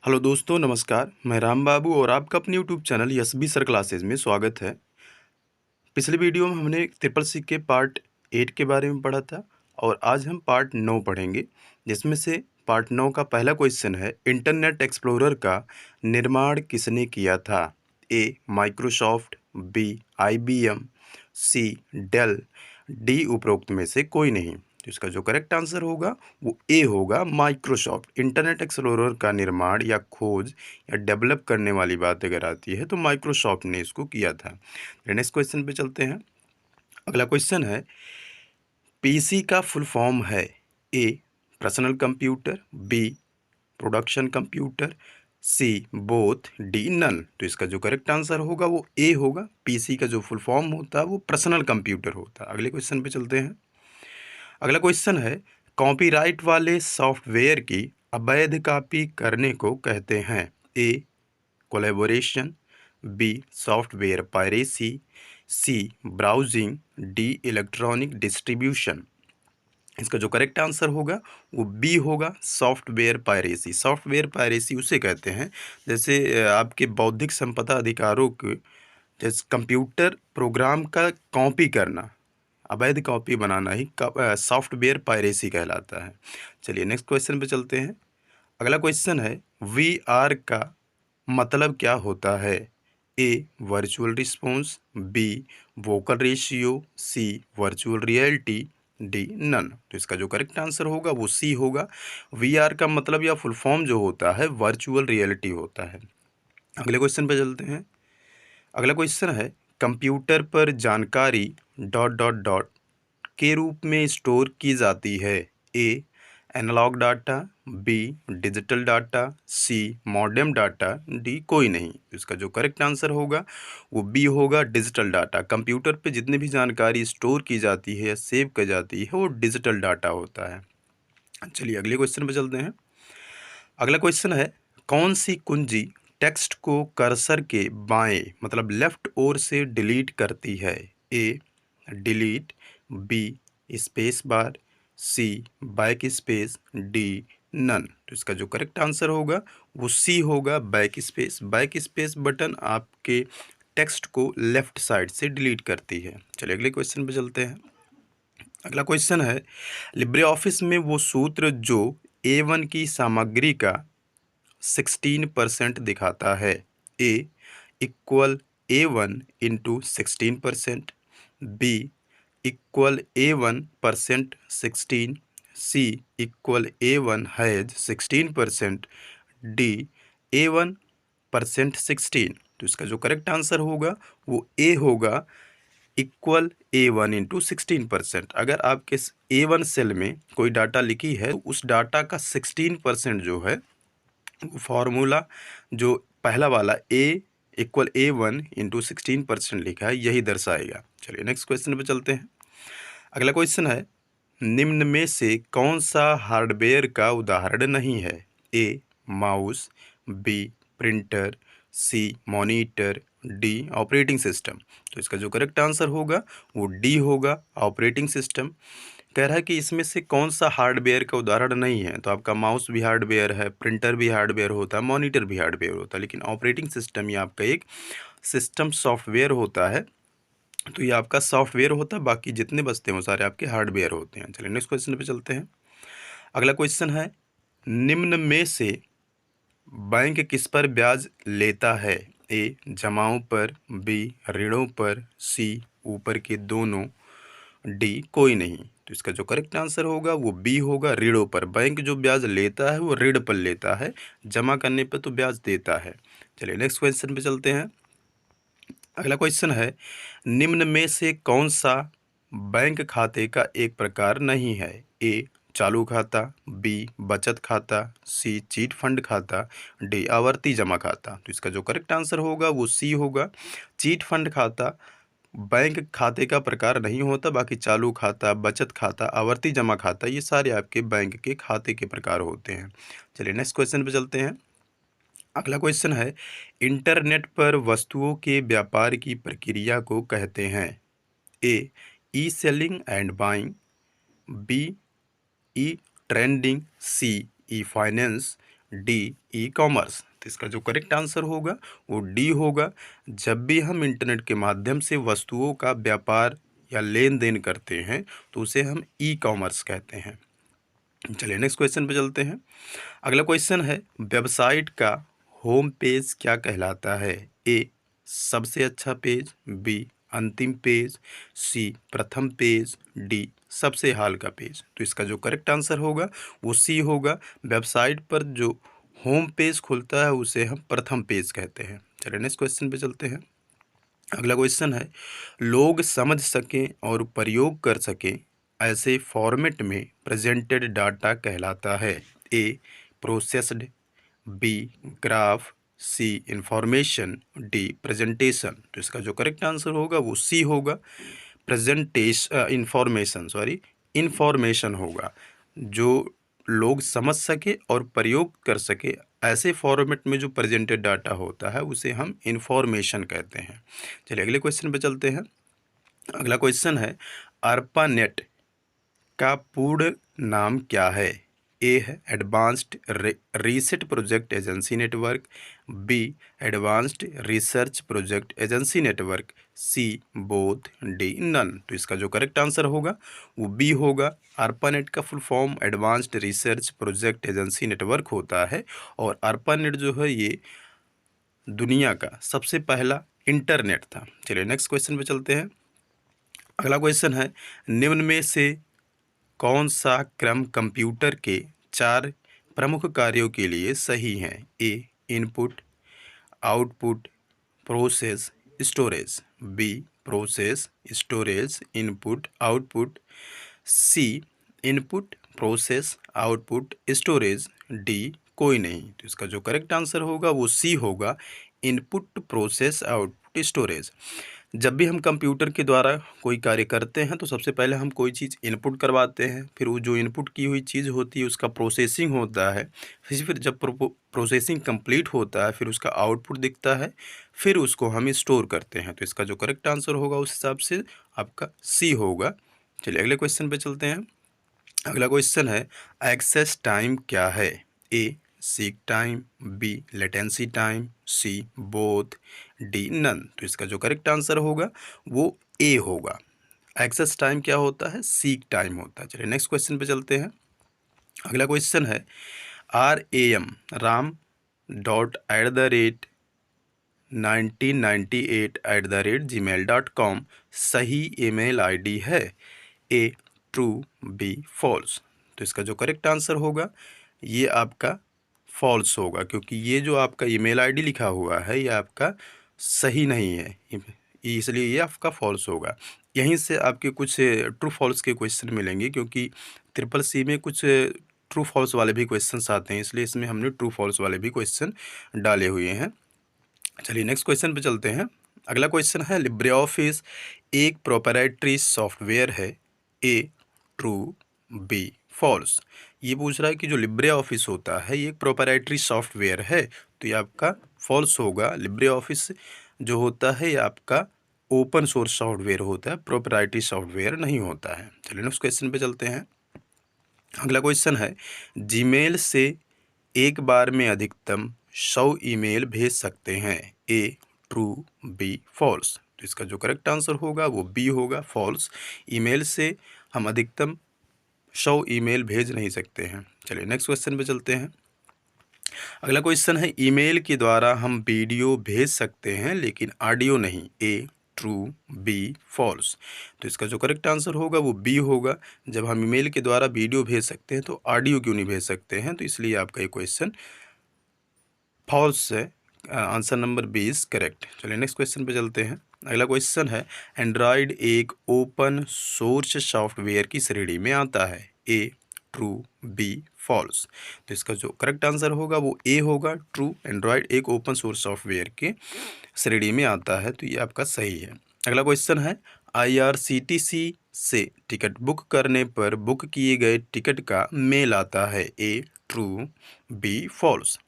Hello दोस्तों, नमस्कार। मैं राम बाबू और आपका अपने YouTube channel yes B sir classes में स्वागत है। पिछले वीडियो में हमने ट्रिपल सी के पार्ट 8 के बारे में पढ़ा था और आज हम पार्ट 9 पढ़ेंगे, जिसमें से पार्ट 9 का पहला क्वेश्चन है, इंटरनेट एक्सप्लोरर का निर्माण किसने किया था? A Microsoft, B IBM, C Dell, D उपरोक्त में से कोई नहीं। तो इसका जो करेक्ट आंसर होगा वो ए होगा, माइक्रोसॉफ्ट। इंटरनेट एक्सप्लोरर का निर्माण या खोज या डेवलप करने वाली बात अगर आती है तो माइक्रोसॉफ्ट ने इसको किया था। नेक्स्ट क्वेश्चन पे चलते हैं। अगला क्वेश्चन है, पीसी का फुल फॉर्म है? A personal computer, B production computer, C both, D none. तो इसका जो करेक्ट आंसर होगा वो ए होगा। पीसी का जो फुल फॉर्म होता है वो पर्सनल कंप्यूटर होता है। अगले क्वेश्चन पे चलते हैं। अगला क्वेश्चन है, कॉपीराइट वाले सॉफ्टवेयर की अवैध कॉपी करने को कहते हैं? ए कोलैबोरेशन, बी सॉफ्टवेयर पायरेसी, सी ब्राउजिंग, डी इलेक्ट्रॉनिक डिस्ट्रीब्यूशन। इसका जो करेक्ट आंसर होगा वो बी होगा, सॉफ्टवेयर पायरेसी। सॉफ्टवेयर पायरेसी उसे कहते हैं जैसे आपके बौद्धिक संपदा अधिकारों के, जैसे कंप्यूटर प्रोग्राम का कॉपी करना, अवैध कॉपी बनाना ही सॉफ्टवेयर पायरेसी कहलाता है। चलिए नेक्स्ट क्वेश्चन पे चलते हैं। अगला क्वेश्चन है, VR का मतलब क्या होता है? A virtual response, B vocal ratio, C virtual reality, D none. तो इसका जो करेक्ट आंसर होगा वो सी होगा। VR का मतलब या फुल फॉर्म जो होता है वर्चुअल रियलिटी होता है। अगले क्वेश्चन पे चलते हैं। अगला क्वेश्चन है, कंप्यूटर पर जानकारी डॉट डॉट डॉट के रूप में स्टोर की जाती है? A analogue data, B digital data, C modem data, D कोई नहीं। इसका जो करेक्ट आंसर होगा वो बी होगा, डिजिटल डाटा। कंप्यूटर पे जितनी भी जानकारी स्टोर की जाती है या सेव की जाती है वो डिजिटल डाटा होता है। चलिए अगले क्वेश्चन पे चलते हैं। अगला क्वेश्चन है, कौन सी कुंजी टेक्स्ट को कर्सर के बाएं मतलब लेफ्ट ओर से डिलीट करती है? A delete, B space bar, C back space, D none. तो इसका जो करेक्ट आंसर होगा वो सी होगा, back space. Back space button आपके टेक्स्ट को लेफ्ट साइड से डिलीट करती है। चलिए अगले क्वेश्चन पे चलते हैं। अगला क्वेश्चन है, लिब्रे ऑफिस में वो सूत्र जो A1 की सामग्री का 16% दिखाता है? A equal A1 into 16%, B equal A1% 16, C equal A1 has 16%, D A1% 16। तो इसका जो करेक्ट आंसर होगा वो ए होगा, इक्वल A1 इंटू 16%। अगर आपके A1 सेल में कोई डाटा लिखी है तो उस डाटा का 16% जो है फॉर्मूला जो पहला वाला ए इक्वल A1 इंटू 16% लिखा है यही दर्शाएगा। चलिए नेक्स्ट क्वेश्चन पे चलते हैं। अगला क्वेश्चन है, निम्न में से कौन सा हार्डवेयर का उदाहरण नहीं है? A mouse, B printer, C monitor, D operating system. तो इसका जो करेक्ट आंसर होगा वो डी होगा, ऑपरेटिंग सिस्टम। कह रहा है कि इसमें से कौन सा हार्डवेयर का उदाहरण नहीं है, तो आपका माउस भी हार्डवेयर है, प्रिंटर भी हार्डवेयर होता है, मॉनिटर भी हार्डवेयर होता है, लेकिन ऑपरेटिंग सिस्टम ये आपका एक सिस्टम सॉफ्टवेयर होता है। तो ये आपका सॉफ्टवेयर होता है, बाकी जितने बचते हैं वो सारे आपके हार्डवेयर होते हैं। चलिए नेक्स्ट क्वेश्चन पे चलते हैं। अगला क्वेश्चन है, निम्न में से बैंक किस पर ब्याज लेता है? ए जमाओं पर, बी ऋणों पर, सी ऊपर के दोनों, डी कोई नहीं। तो इसका जो करेक्ट आंसर होगा वो बी होगा, ऋणों पर। बैंक जो ब्याज लेता है वो ऋण पर लेता है, जमा करने पर तो ब्याज देता है। चलिए नेक्स्ट क्वेश्चन पे चलते हैं। अगला क्वेश्चन है, निम्न में से कौन सा बैंक खाते का एक प्रकार नहीं है? ए चालू खाता, बी बचत खाता, सी चीट फंड खाता, डी आवर्ती जमा खाता। तो इसका जो करेक्ट आंसर होगा वो सी होगा, चीट फंड खाता बैंक खाते का प्रकार नहीं होता। बाकी चालू खाता, बचत खाता, आवर्ती जमा खाता ये सारे आपके बैंक के खाते के प्रकार होते हैं। चलिए नेक्स्ट क्वेश्चन पे चलते हैं। अगला क्वेश्चन है, इंटरनेट पर वस्तुओं के व्यापार की प्रक्रिया को कहते हैं? A e selling and buying, B e trending, C e finance, D e commerce. तो इसका जो करेक्ट आंसर होगा वो डी होगा। जब भी हम इंटरनेट के माध्यम से वस्तुओं का व्यापार या लेन देन करते हैं तो उसे हम ई कॉमर्स कहते हैं। चलिए नेक्स्ट क्वेश्चन पे चलते हैं। अगला क्वेश्चन है, वेबसाइट का होम पेज क्या कहलाता है? ए सबसे अच्छा पेज, बी अंतिम पेज, सी प्रथम पेज, डी सबसे हाल का पेज। तो इसका जो करेक्ट आंसर होगा वो सी होगा। वेबसाइट पर जो होम पेज खुलता है उसे हम प्रथम पेज कहते हैं। चलिए नेक्स्ट क्वेश्चन पे चलते हैं। अगला क्वेश्चन है, लोग समझ सकें और प्रयोग कर सकें ऐसे फॉर्मेट में प्रेजेंटेड डाटा कहलाता है? ए प्रोसेस्ड, बी ग्राफ, सी इंफॉर्मेशन, डी प्रेजेंटेशन। तो इसका जो करेक्ट आंसर होगा वो सी होगा। इंफॉर्मेशन होगा। जो लोग समझ सके और प्रयोग कर सके ऐसे फॉर्मेट में जो प्रेजेंटेड डाटा होता है उसे हम इंफॉर्मेशन कहते हैं। चलिए अगले क्वेश्चन पे चलते हैं। अगला क्वेश्चन है, ARPANET का पूर्ण नाम क्या है? ए है advanced research project agency network, B advanced research project agency network, C both, D none. तो इसका जो करेक्ट आंसर होगा वो बी होगा। ARPANET का full form advanced research project agency network होता है और ARPANET जो है ये दुनिया का सबसे पहला इंटरनेट था। चलिए नेक्स्ट क्वेश्चन पे चलते हैं। अगला क्वेश्चन है, निम्न में से कौन सा क्रम कंप्यूटर के 4 प्रमुख कार्यों के लिए सही है? A input, output, process, storage, B process, storage, input, output, C input, process, output, storage, D कोई नहीं। तो इसका जो करेक्ट आंसर होगा वो सी होगा, इनपुट, प्रोसेस, आउटपुट, स्टोरेज। जब भी हम कंप्यूटर के द्वारा कोई कार्य करते हैं तो सबसे पहले हम कोई चीज़ इनपुट करवाते हैं, फिर वो जो इनपुट की हुई चीज़ होती है उसका प्रोसेसिंग होता है, फिर जब प्रोसेसिंग कंप्लीट होता है फिर उसका आउटपुट दिखता है, फिर उसको हम स्टोर करते हैं। तो इसका जो करेक्ट आंसर होगा उस हिसाब से आपका सी होगा। चलिए अगले क्वेश्चन पे चलते हैं। अगला क्वेश्चन है, एक्सेस टाइम क्या है? A seek time, B latency time, C both, D none. तो इसका जो करेक्ट आंसर होगा वो ए होगा। एक्सेस टाइम क्या होता है? सीक टाइम होता है। चलिए नेक्स्ट क्वेश्चन पे चलते हैं। अगला क्वेश्चन है, ram@1998@gmail.com सही ईमेल आईडी है? ए ट्रू, बी फॉल्स। तो इसका जो करेक्ट आंसर होगा ये आपका फॉल्स होगा, क्योंकि ये जो आपका ईमेल आईडी लिखा हुआ है ये आपका सही नहीं है, इसलिए ये आपका फॉल्स होगा। यहीं से आपके कुछ ट्रू फॉल्स के क्वेश्चन मिलेंगे, क्योंकि ट्रिपल सी में कुछ ट्रू फॉल्स वाले भी क्वेश्चंस आते हैं, इसलिए इसमें हमने ट्रू फॉल्स वाले भी क्वेश्चन डाले हुए हैं। चलिए नेक्स्ट क्वेश्चन पे चलते हैं। अगला क्वेश्चन है, लिब्रे ऑफिस एक प्रोप्राइटरी सॉफ्टवेयर है? ए ट्रू, बी फॉल्स। ये पूछ रहा है कि जो लिब्रे ऑफिस होता है ये एक प्रोप्राइटरी सॉफ्टवेयर है, तो ये आपका फॉल्स होगा। लिब्रे ऑफिस जो होता है ये आपका ओपन सोर्स सॉफ्टवेयर होता है, प्रोप्राइटरी सॉफ्टवेयर नहीं होता है। चलिए नेक्स्ट क्वेश्चन पे चलते हैं। अगला क्वेश्चन है, जीमेल से एक बार में अधिकतम 100 ईमेल भेज सकते हैं? ए ट्रू, बी फॉल्स। तो इसका जो करेक्ट आंसर होगा वो बी होगा, फॉल्स। ईमेल से हम अधिकतम 100 ईमेल भेज नहीं सकते हैं। चलिए नेक्स्ट क्वेश्चन पे चलते हैं। अगला क्वेश्चन है, ईमेल के द्वारा हम वीडियो भेज सकते हैं लेकिन ऑडियो नहीं? ए ट्रू, बी फॉल्स। तो इसका जो करेक्ट आंसर होगा वो बी होगा। जब हम ईमेल के द्वारा वीडियो भेज सकते हैं तो ऑडियो क्यों नहीं भेज सकते हैं? तो इसलिए आपका ये क्वेश्चन फॉल्स है। Answer number B is correct. चलिए नेक्स्ट क्वेश्चन पे चलते हैं। अगला क्वेश्चन है, एंड्रॉयड एक ओपन सोर्स सॉफ्टवेयर की श्रेणी में आता है? ए ट्रू, बी फॉल्स। तो इसका जो करेक्ट आंसर होगा वो ए होगा, ट्रू। एंड्रॉयड एक ओपन सोर्स सॉफ्टवेयर के श्रेणी में आता है, तो ये आपका सही है। अगला क्वेश्चन है, IRCTC से टिकट बुक करने पर बुक किए गए टिकट का मेल आता है? ए ट्रू, बी फॉल्स।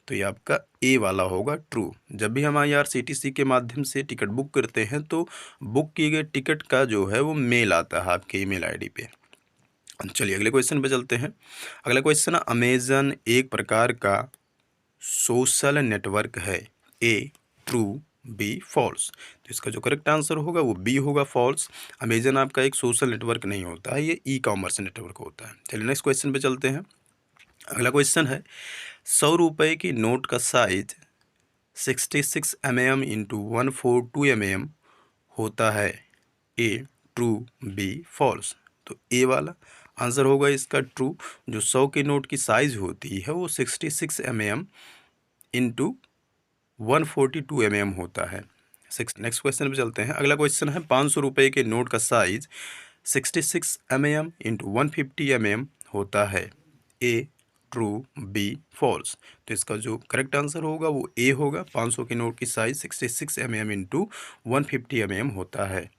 तो ये आपका ए वाला होगा, ट्रू। जब भी हम IRCTC के माध्यम से टिकट बुक करते हैं तो बुक किए गए टिकट का जो है वो मेल आता है आपके ईमेल आईडी पे। चलिए अगले क्वेश्चन पे चलते हैं। अगला क्वेश्चन है, अमेज़न एक प्रकार का सोशल नेटवर्क है, ए ट्रू, बी फॉल्स। तो इसका जो करेक्ट आंसर होगा वो बी होगा, फॉल्स। अमेज़न आपका एक सोशल नेटवर्क नहीं होता है, ये ई कॉमर्स नेटवर्क होता है। चलिए नेक्स्ट क्वेश्चन पे चलते हैं। अगला क्वेश्चन है, 100 रुपये की नोट का साइज 66 mm इंटू 142 mm होता है, ए ट्रू, बी फॉल्स। तो ए वाला आंसर होगा इसका ट्रू। जो 100 के नोट की साइज़ होती है वो 66 mm इंटू 142 mm होता है। नेक्स्ट क्वेश्चन पे चलते हैं। अगला क्वेश्चन है, 500 रुपये के नोट का साइज 66 mm इंटू 150 mm होता है, ए ट्रू, बी फॉल्स। तो इसका जो करेक्ट आंसर होगा वो ए होगा। 500 के नोट की साइज 66 mm इंटू 150 mm होता है।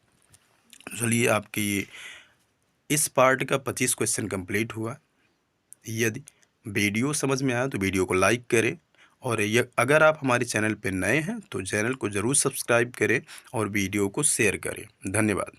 चलिए आपकी इस पार्ट का 25 क्वेश्चन कंप्लीट हुआ। यदि वीडियो समझ में आया तो वीडियो को लाइक करें, और अगर आप हमारे चैनल पर नए हैं तो चैनल को ज़रूर सब्सक्राइब करें और वीडियो को शेयर करें। धन्यवाद।